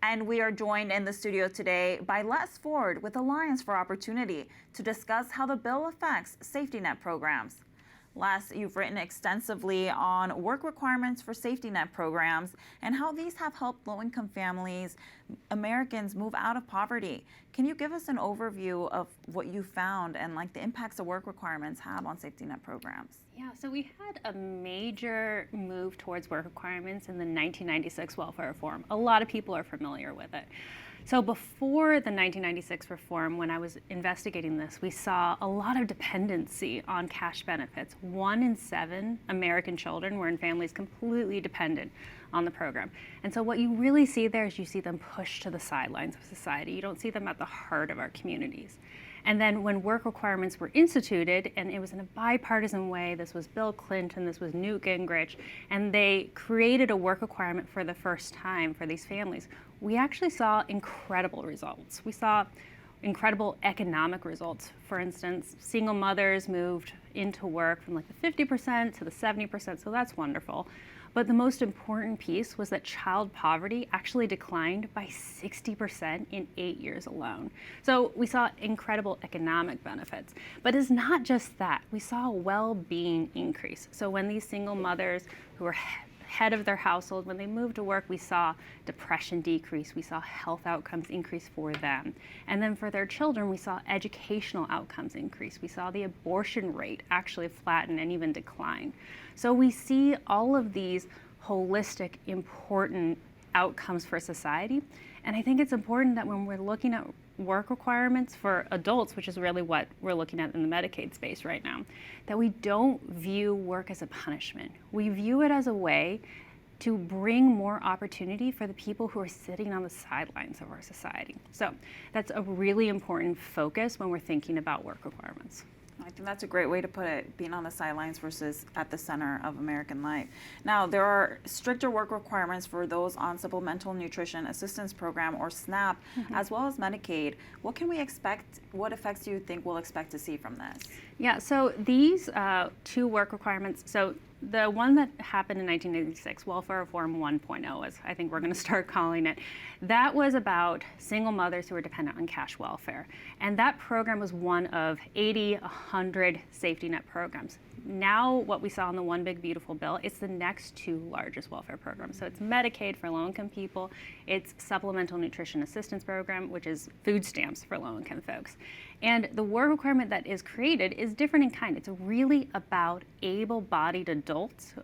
And we are joined in the studio today by Les Ford with Alliance for Opportunity to discuss how the bill affects safety net programs. Les, you've written extensively on work requirements for safety net programs and how these have helped low-income families, Americans move out of poverty. Can you give us an overview of what you found and the impacts the work requirements have on safety net programs? Yeah, so we had a major move towards work requirements in the 1996 welfare reform. A lot of people are familiar with it. So before the 1996 reform, when I was investigating this, we saw a lot of dependency on cash benefits. 1 in 7 American children were in families completely dependent on the program. And so what you really see there is you see them pushed to the sidelines of society. You don't see them at the heart of our communities. And then when work requirements were instituted, and it was in a bipartisan way, this was Bill Clinton, this was Newt Gingrich, and they created a work requirement for the first time for these families, we actually saw incredible results. We saw incredible economic results. For instance, single mothers moved into work from the 50% to the 70%, so that's wonderful. But the most important piece was that child poverty actually declined by 60% in 8 years alone. So we saw incredible economic benefits. But it's not just that. We saw a well-being increase. So when these single mothers who were head of their household, when they moved to work, we saw depression decrease, we saw health outcomes increase for them. And then for their children, we saw educational outcomes increase. We saw the abortion rate actually flatten and even decline. So we see all of these holistic, important outcomes for society. And I think it's important that when we're looking at work requirements for adults, which is really what we're looking at in the Medicaid space right now, that we don't view work as a punishment. We view it as a way to bring more opportunity for the people who are sitting on the sidelines of our society. So that's a really important focus when we're thinking about work requirements. I think that's a great way to put it, being on the sidelines versus at the center of American life. Now, there are stricter work requirements for those on Supplemental Nutrition Assistance Program, or SNAP, as well as Medicaid. What can we expect, what effects do you think we'll expect to see from this? Yeah, so these two work requirements, so the one that happened in 1986, Welfare Reform 1.0, as I think we're going to start calling it, that was about single mothers who were dependent on cash welfare. And that program was one of 80, 100 safety net programs. Now what we saw in the One Big Beautiful Bill, it's the next two largest welfare programs. So it's Medicaid for low-income people, it's Supplemental Nutrition Assistance Program, which is food stamps for low-income folks. And the work requirement that is created is different in kind. It's really about able-bodied adults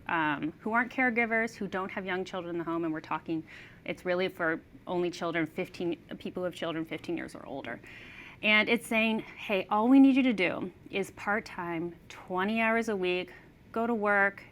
who aren't caregivers, who don't have young children in the home, and we're talking, it's really for only children, people who have children 15 years or older. And it's saying, hey, all we need you to do is part-time, 20 hours a week, go to work,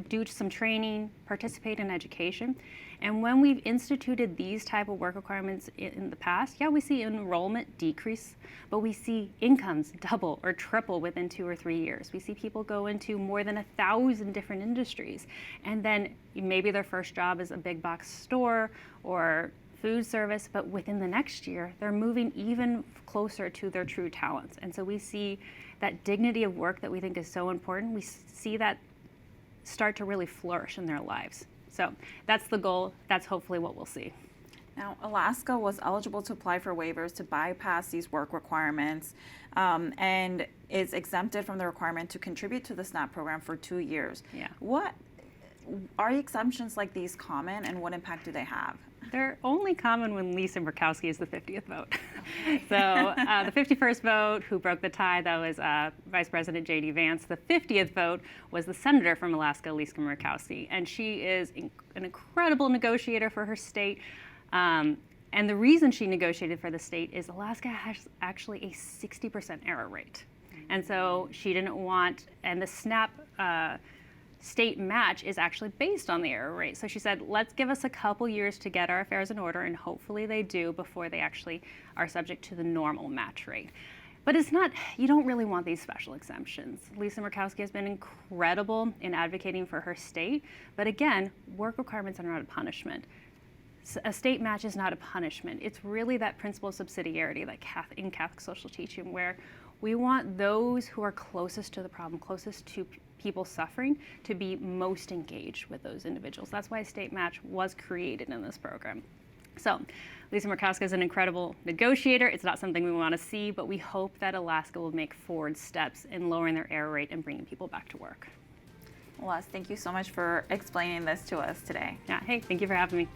do some training, participate in education. And when we've instituted these type of work requirements in the past, yeah, we see enrollment decrease, but we see incomes double or triple within 2 or 3 years. We see people go into more than 1,000 different industries. And then maybe their first job is a big box store or food service, but within the next year, they're moving even closer to their true talents. And so we see that dignity of work that we think is so important, we see that start to really flourish in their lives. So that's the goal. That's hopefully what we'll see. Now, Alaska was eligible to apply for waivers to bypass these work requirements and is exempted from the requirement to contribute to the SNAP program for 2 years. Yeah. What are exemptions like these common, and what impact do they have? They're only common when Lisa Murkowski is the 50th vote. So the 51st vote, who broke the tie, that was Vice President J.D. Vance. The 50th vote was the senator from Alaska, Lisa Murkowski, and she is an incredible negotiator for her state. And the reason she negotiated for the state is Alaska has actually a 60% error rate. And so she didn't want, and the SNAP state match is actually based on the error rate. So she said, let's give us a couple years to get our affairs in order, and hopefully they do before they actually are subject to the normal match rate. But it's not, you don't really want these special exemptions. Lisa Murkowski has been incredible in advocating for her state, but again, work requirements are not a punishment. A state match is not a punishment. It's really that principle of subsidiarity, like in Catholic social teaching, where we want those who are closest to the problem, closest to people suffering, to be most engaged with those individuals. That's why a state match was created in this program. So Lisa Murkowska is an incredible negotiator. It's not something we want to see, but we hope that Alaska will make forward steps in lowering their error rate and bringing people back to work. Les, thank you so much for explaining this to us today. Yeah, hey, thank you for having me.